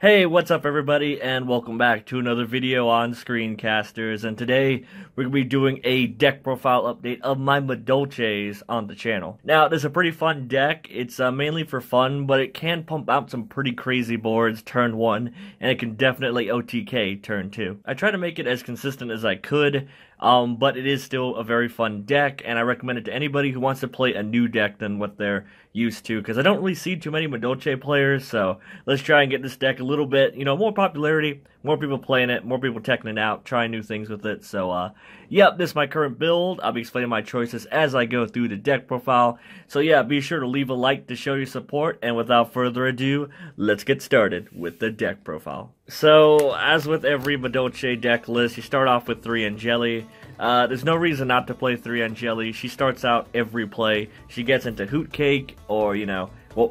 Hey, what's up everybody, and welcome back to another video on Screencasters, and today we're going to be doing a deck profile update of my Madolches on the channel. Now, this is a pretty fun deck. It's mainly for fun, but it can pump out some pretty crazy boards turn 1, and it can definitely OTK turn 2. I try to make it as consistent as I could, but it is still a very fun deck, and I recommend it to anybody who wants to play a new deck than what they're used to, because I don't really see too many Madolche players, so let's try and get this deck a little bit, more popularity, more people playing it, more people teching it out, trying new things with it. So, yep, this is my current build. I'll be explaining my choices as I go through the deck profile. So yeah, be sure to leave a like to show your support, and without further ado, let's get started with the deck profile. So, as with every Madolche deck list, you start off with 3 Angeli. There's no reason not to play 3 Angeli. She starts out every play. She gets into Hoot Cake, or,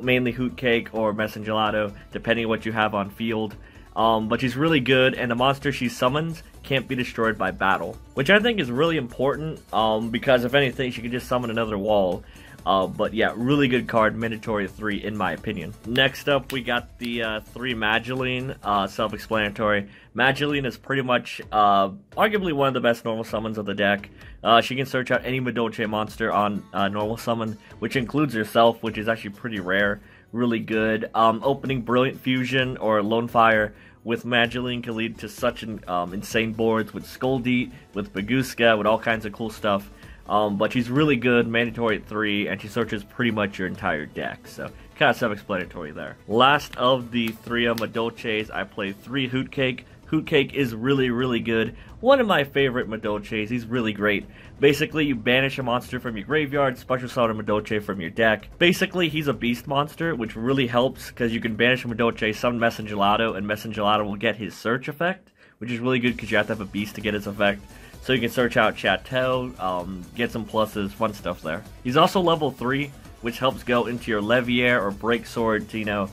mainly Hoot Cake or Messengelato, depending on what you have on field. But she's really good, and the monster she summons can't be destroyed by battle, which I think is really important, because if anything, she can just summon another wall. But yeah, really good card, mandatory 3 in my opinion. Next up, we got the 3 Madeline, self-explanatory. Madeline is pretty much, arguably one of the best normal summons of the deck. She can search out any Madolche monster on normal summon, which includes herself, which is actually pretty rare. Really good. Opening Brilliant Fusion or Lone Fire with Madeline can lead to such an, insane boards with Skuldeat, with Baguska, with all kinds of cool stuff. But she's really good, mandatory at 3, and she searches pretty much your entire deck, so kind of self-explanatory there. Last of the 3 Madolches, I played 3 Hoot Cake. Hoot Cake is really, really good. One of my favorite Madolches. He's really great. Basically, you banish a monster from your graveyard, special summon a Madolche from your deck. Basically, he's a beast monster, which really helps because you can banish a Madolche, summon Messengelato, and Messengelato will get his search effect, which is really good because you have to have a beast to get his effect. So you can search out Chateau, get some pluses, fun stuff there. He's also level 3, which helps go into your Levier or Break Sword to,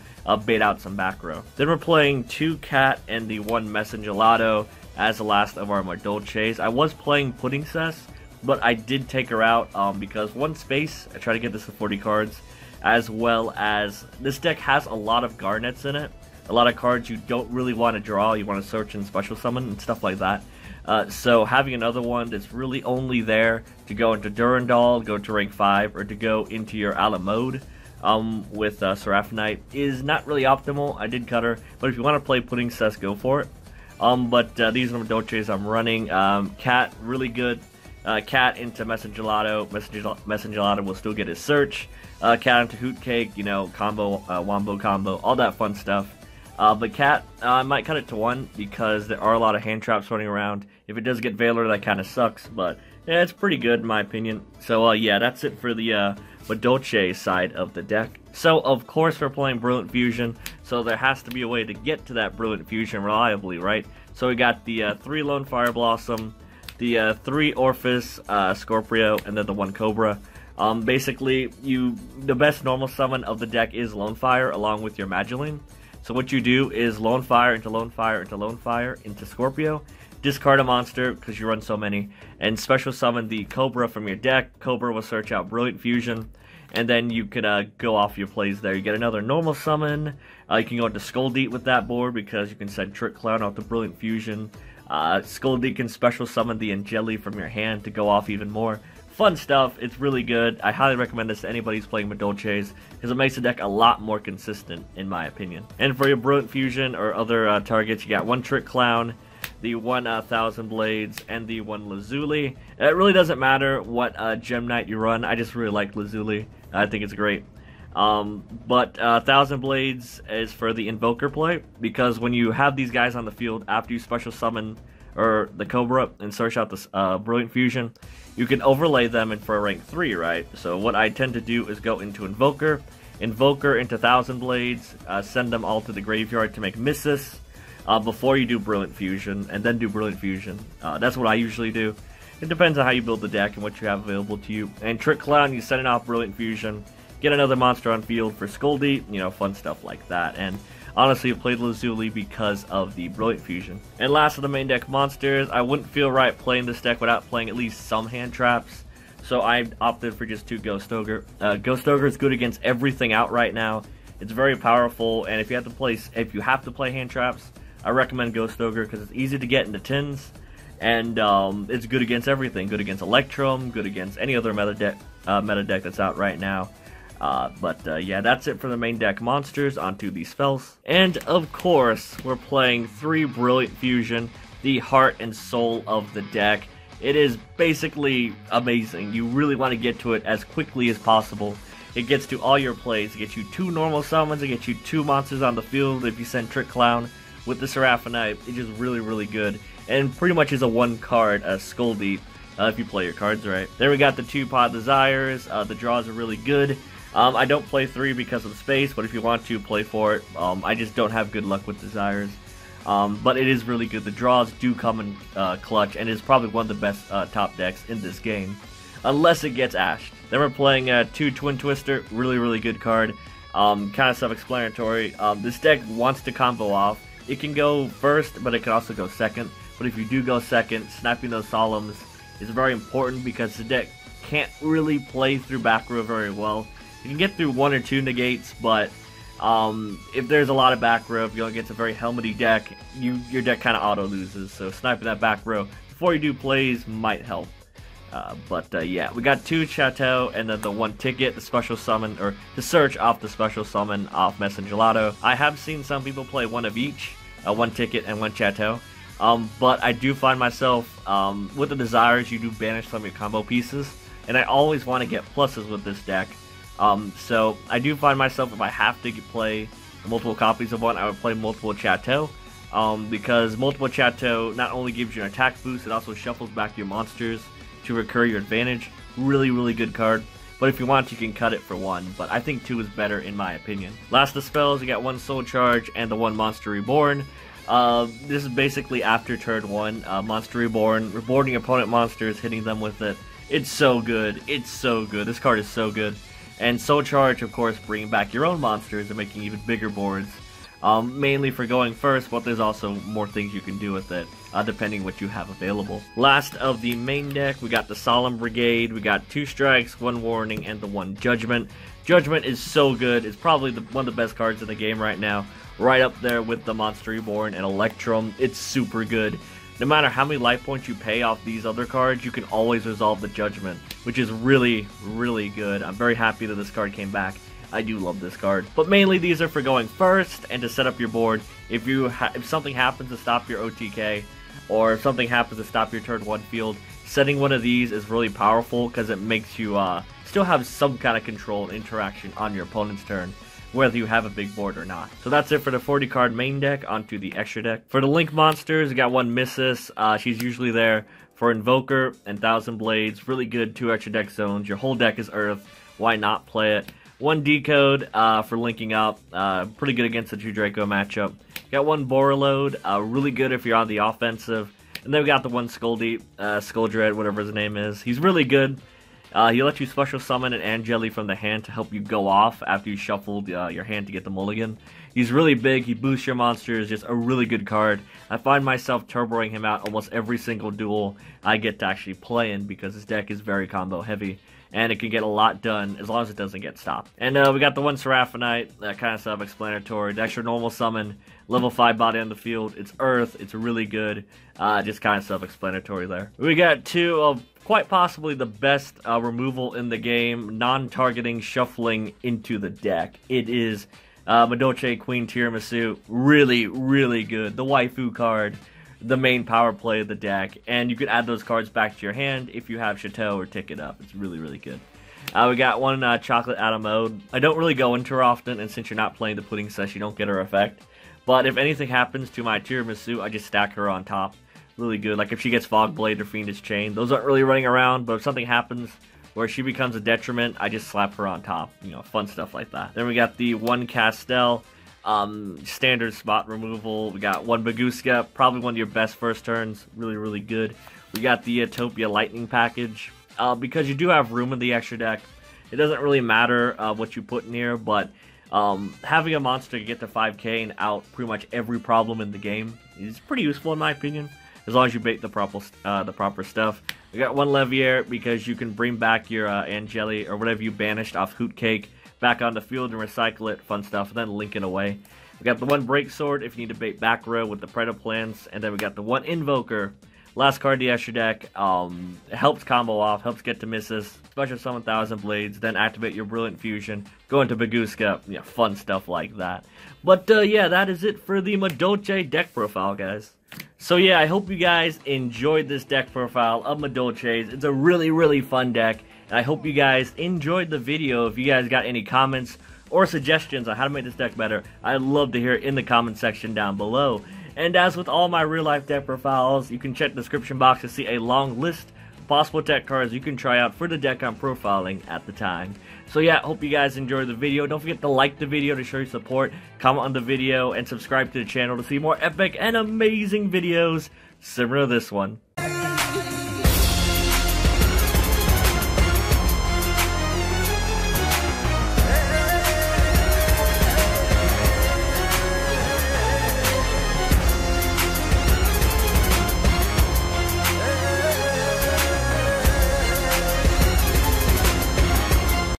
bait out some back row. Then we're playing 2 Cat and the 1 Messengelato as the last of our Madolches. I was playing Pudding Cess, but I did take her out because 1 space, I try to get this to 40 cards, as well as this deck has a lot of Garnets in it. A lot of cards you don't really want to draw, you want to search and special summon and stuff like that. So having another one that's really only there to go into Durandal, go to rank 5, or to go into your Alamode with Seraphonite is not really optimal. I did cut her, but if you want to play Pudding Cess, go for it. But these are the Madolches I'm running. Cat, really good. Cat into Messengelato. Messengelato will still get his search. Cat into Hoot Cake, combo, Wombo combo, all that fun stuff. But Cat, I might cut it to 1 because there are a lot of hand traps running around. If it does get Valor, that kind of sucks, but yeah, it's pretty good in my opinion. So yeah, that's it for the Madolche side of the deck. So of course we're playing Brilliant Fusion, so there has to be a way to get to that Brilliant Fusion reliably, right? So we got the 3 Lone Fire Blossom, the 3 Orphis, Scorpio, and then the 1 Cobra. Basically, the best normal summon of the deck is Lone Fire along with your Madeline. So what you do is Lone Fire into Lone Fire into Lone Fire into Scorpio, discard a monster because you run so many, and special summon the Cobra from your deck. Cobra will search out Brilliant Fusion, and then you could go off your plays there. You get another normal summon. You can go into Skuldeat with that board because you can send Trick Clown off the Brilliant Fusion. Skuldeat can special summon the Angeli from your hand to go off even more. Fun stuff, it's really good. I highly recommend this to anybody who's playing Madolches because it makes the deck a lot more consistent in my opinion. And for your Brilliant Fusion or other targets, you got 1 Trick Clown, the 1 Thousand Blades, and the 1 Lazuli. It really doesn't matter what Gem Knight you run, I just really like Lazuli. I think it's great. But Thousand Blades is for the Invoker play, because when you have these guys on the field after you special summon or the Cobra and search out this Brilliant Fusion, you can overlay them in for a rank 3, right? So what I tend to do is go into Invoker into Thousand Blades, send them all to the graveyard to make misses before you do Brilliant Fusion, and then do Brilliant Fusion. That's what I usually do. It depends on how you build the deck and what you have available to you. And Trick Clown, you send it off Brilliant Fusion, get another monster on field for Skuldeat, fun stuff like that. And honestly, I played Lazuli because of the Brilliant Fusion. And last of the main deck monsters, I wouldn't feel right playing this deck without playing at least some hand traps. So I opted for just 2 Ghost Ogre. Ghost Ogre is good against everything out right now. It's very powerful, and if you have to play hand traps, I recommend Ghost Ogre because it's easy to get into tins, and it's good against everything. Good against Electrum, good against any other meta deck that's out right now. Yeah, that's it for the main deck monsters. Onto the spells. And of course, we're playing 3 Brilliant Fusion, the heart and soul of the deck. It is basically amazing. You really want to get to it as quickly as possible. It gets to all your plays. It gets you 2 normal summons. It gets you 2 monsters on the field if you send Trick Clown. With the Seraphonite, it's just really, really good. And pretty much is a 1-card Skull Deep if you play your cards right. Then we got the 2 Pod Desires. The draws are really good. I don't play 3 because of space, but if you want to, play 4 it. I just don't have good luck with Desires. But it is really good. The draws do come in clutch, and is probably one of the best top decks in this game. Unless it gets ashed. Then we're playing 2 Twin Twister. Really, really good card. Kind of self-explanatory. This deck wants to combo off. It can go first, but it can also go second. But if you do go second, snapping those Solemns is very important because the deck can't really play through back row very well. You can get through 1 or 2 negates, but if there's a lot of back row, if you go against a very helmety deck, your deck kind of auto loses. So sniping that back row before you do plays might help. Yeah, we got 2 Chateau and then the 1 ticket, the special summon, or to search off the special summon off Messengelato. I have seen some people play 1 of each, 1 ticket and 1 Chateau. But I do find myself, with the Desires, you do banish some of your combo pieces, and I always want to get pluses with this deck. So I do find myself, if I have to play multiple copies of 1, I would play multiple Chateau, because multiple Chateau not only gives you an attack boost, it also shuffles back your monsters to recur your advantage. Really, really good card. But if you want, you can cut it for 1, but I think 2 is better in my opinion. Last of spells, you got 1 Soul Charge and the 1 Monster Reborn. This is basically after turn 1, Monster Reborn, reborning opponent monsters, hitting them with it. It's so good. It's so good. This card is so good. And Soul Charge, of course, bringing back your own monsters and making even bigger boards. Mainly for going first, but there's also more things you can do with it, depending what you have available. Last of the main deck, we got the Solemn Brigade. We got 2 Strikes, 1 Warning, and the 1 Judgment. Judgment is so good. It's probably one of the best cards in the game right now. Right up there with the Monster Reborn and Electrum. It's super good. No matter how many life points you pay off these other cards, you can always resolve the Judgment, which is really, really good. I'm very happy that this card came back. I do love this card. But mainly these are for going first and to set up your board. If something happens to stop your OTK, or if something happens to stop your turn 1 field, setting one of these is really powerful because it makes you still have some kind of control and interaction on your opponent's turn, whether you have a big board or not. So that's it for the 40 card main deck. Onto the extra deck. For the Link monsters, we got 1 Missus. She's usually there for Invoker and Thousand Blades. Really good 2 extra deck zones. Your whole deck is Earth. Why not play it? 1 Decode for linking up. Pretty good against the 2 Draco matchup. Got 1 Borreload. Really good if you're on the offensive. And then we got the 1 Skull Deep, Skull Dread, whatever his name is. He's really good. He lets you special summon an Angeli from the hand to help you go off after you shuffled your hand to get the mulligan. He's really big, he boosts your monsters, just a really good card. I find myself turboing him out almost every single duel I get to actually play in because his deck is very combo heavy. And it can get a lot done as long as it doesn't get stopped. And we got the 1 Seraphonite, kind of self-explanatory. The extra normal summon, level 5 body on the field. It's Earth, it's really good. Just kind of self-explanatory there. We got 2 of quite possibly the best removal in the game, non-targeting shuffling into the deck. It is Madolche Queen Tiramisu, really, really good. The waifu card, the main power play of the deck, and you can add those cards back to your hand if you have Chateau or Ticket Up. It's really, really good. We got 1 Chocolate out of mode. I don't really go into her often, and since you're not playing the pudding set, you don't get her effect. But if anything happens to my Tiramisu, I just stack her on top. Really good. Like if she gets Fog Blade or Fiendish Chain, those aren't really running around, but if something happens where she becomes a detriment, I just slap her on top. You know, fun stuff like that. Then we got the 1 Castel. Standard spot removal. We got 1 Baguska, probably one of your best first turns. Really, really good. We got the Utopia Lightning package. Because you do have room in the extra deck, it doesn't really matter what you put in here, but having a monster get to 5k and out pretty much every problem in the game is pretty useful in my opinion, as long as you bait the proper stuff. We got 1 Levier because you can bring back your Angeli or whatever you banished off Hoot Cake back on the field and recycle it, fun stuff, and then link it away. We got the one break sword if you need to bait back row with the Predator plants, and then we got the one invoker. Last card to your deck, helps combo off, helps get to misses, special summon 1000 blades, then activate your brilliant fusion, go into Baguska, yeah, fun stuff like that. But yeah, that is it for the Madolche deck profile, guys. So yeah, I hope you guys enjoyed this deck profile of Madolche's. It's a really, really fun deck, and I hope you guys enjoyed the video. If you guys got any comments or suggestions on how to make this deck better, I'd love to hear it in the comment section down below. And as with all my real-life deck profiles, you can check the description box to see a long list of possible deck cards you can try out for the deck I'm profiling at the time. So yeah, hope you guys enjoyed the video. Don't forget to like the video to show your support, comment on the video, and subscribe to the channel to see more epic and amazing videos similar to this one.